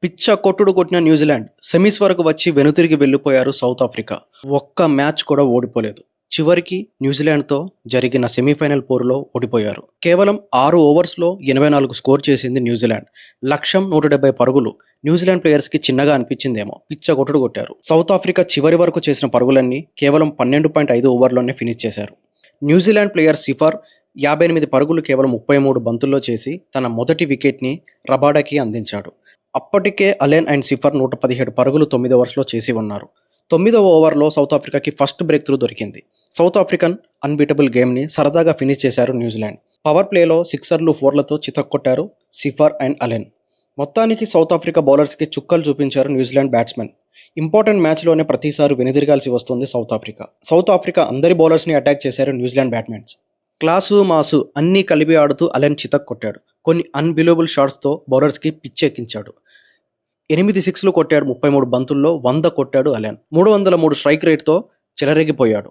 పిచ్చ కొట్టుడు కొట్టిన న్యూజిలాండ్ సెమీస్ వరకు వచ్చి వెనుతిరిగి వెళ్లిపోయారు సౌత్ ఆఫ్రికా. ఒక్క మ్యాచ్ కూడా ఓడిపోలేదు. చివరికి న్యూజిలాండ్తో జరిగిన సెమీఫైనల్ పోరులో ఓడిపోయారు. కేవలం 6 ఓవర్స్లో 84 స్కోర్ చేసింది న్యూజిలాండ్. లక్ష్యం 170 పరుగులు. న్యూజిలాండ్ ప్లేయర్స్కి చిన్నగా అనిపించిందేమో, పిచ్చ కొట్టుడు కొట్టారు. సౌత్ ఆఫ్రికా చివరి వరకు చేసిన పరుగులన్నీ కేవలం 12.5 ఓవర్లోనే ఫినిష్ చేశారు. న్యూజిలాండ్ ప్లేయర్ సిఫర్ 58 పరుగులు కేవలం 33 బంతుల్లో చేసి తన మొదటి వికెట్ని రబాడాకి అందించాడు. అప్పటికే అలెన్ అండ్ సిఫర్ 117 పరుగులు 9 ఓవర్స్లో చేసి ఉన్నారు. 9వ ఓవర్లో సౌత్ ఆఫ్రికాకి ఫస్ట్ బ్రేక్ త్రూ దొరికింది. సౌత్ ఆఫ్రికన్ అన్బీటబుల్ గేమ్ని సరదాగా ఫినిష్ చేశారు న్యూజిలాండ్. పవర్ ప్లేలో సిక్సర్లు, 4లతో చితక్కొట్టారు సిఫర్ అండ్ అలెన్. మొత్తానికి సౌత్ ఆఫ్రికా బౌలర్స్కి చుక్కలు చూపించారు న్యూజిలాండ్ బ్యాట్స్మెన్. ఇంపార్టెంట్ మ్యాచ్లోనే ప్రతిసారి వెనుదిరగాల్సి వస్తుంది సౌత్ ఆఫ్రికా. సౌత్ ఆఫ్రికా అందరి బౌలర్స్ని అటాక్ చేశారు న్యూజిలాండ్ బ్యాట్స్మెన్స్. క్లాసు మాసు అన్నీ కలిపి ఆడుతూ అలెన్ చితక్ కొట్టాడు. కొన్ని అన్బిలీవబుల్ షాట్స్తో బౌలర్స్కి పిచ్చెక్కించాడు. 8 సిక్స్లు కొట్టాడు. 33 బంతుల్లో 100 కొట్టాడు అలెన్. 303 స్ట్రైక్ రేట్తో చెలరేగిపోయాడు.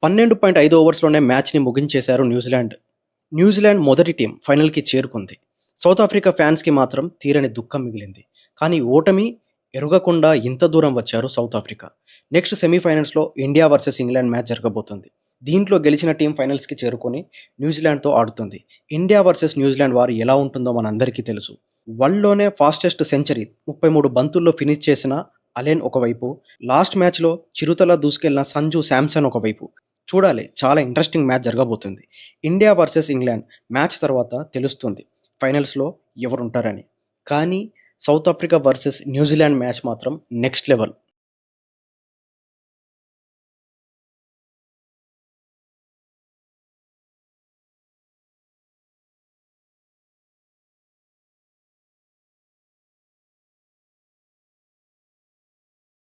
12.5 ఓవర్స్లోనే మ్యాచ్ని ముగించేశారు న్యూజిలాండ్. న్యూజిలాండ్ మొదటి టీం ఫైనల్కి చేరుకుంది. సౌత్ ఆఫ్రికా ఫ్యాన్స్కి మాత్రం తీరని దుఃఖం మిగిలింది. కానీ ఓటమి ఎరుగకుండా ఇంత దూరం వచ్చారు సౌత్ ఆఫ్రికా. నెక్స్ట్ సెమీఫైనల్స్లో ఇండియా వర్సెస్ ఇంగ్లాండ్ మ్యాచ్ జరగబోతుంది. దీంట్లో గెలిచిన టీం ఫైనల్స్కి చేరుకొని న్యూజిలాండ్తో ఆడుతుంది. ఇండియా వర్సెస్ న్యూజిలాండ్ వారు ఎలా ఉంటుందో మనందరికీ తెలుసు. వరల్డ్లోనే ఫాస్టెస్ట్ సెంచరీ 33 బంతుల్లో ఫినిష్ చేసిన అలెన్ ఒకవైపు, లాస్ట్ మ్యాచ్లో చిరుతలా దూసుకెళ్లిన సంజు శాంసన్ ఒకవైపు. చూడాలి, చాలా ఇంట్రెస్టింగ్ మ్యాచ్ జరగబోతుంది. ఇండియా వర్సెస్ ఇంగ్లాండ్ మ్యాచ్ తర్వాత తెలుస్తుంది ఫైనల్స్లో ఎవరుంటారని. కానీ south Africa versus New Zealand match మాత్రం నెక్స్ట్ లెవెల్.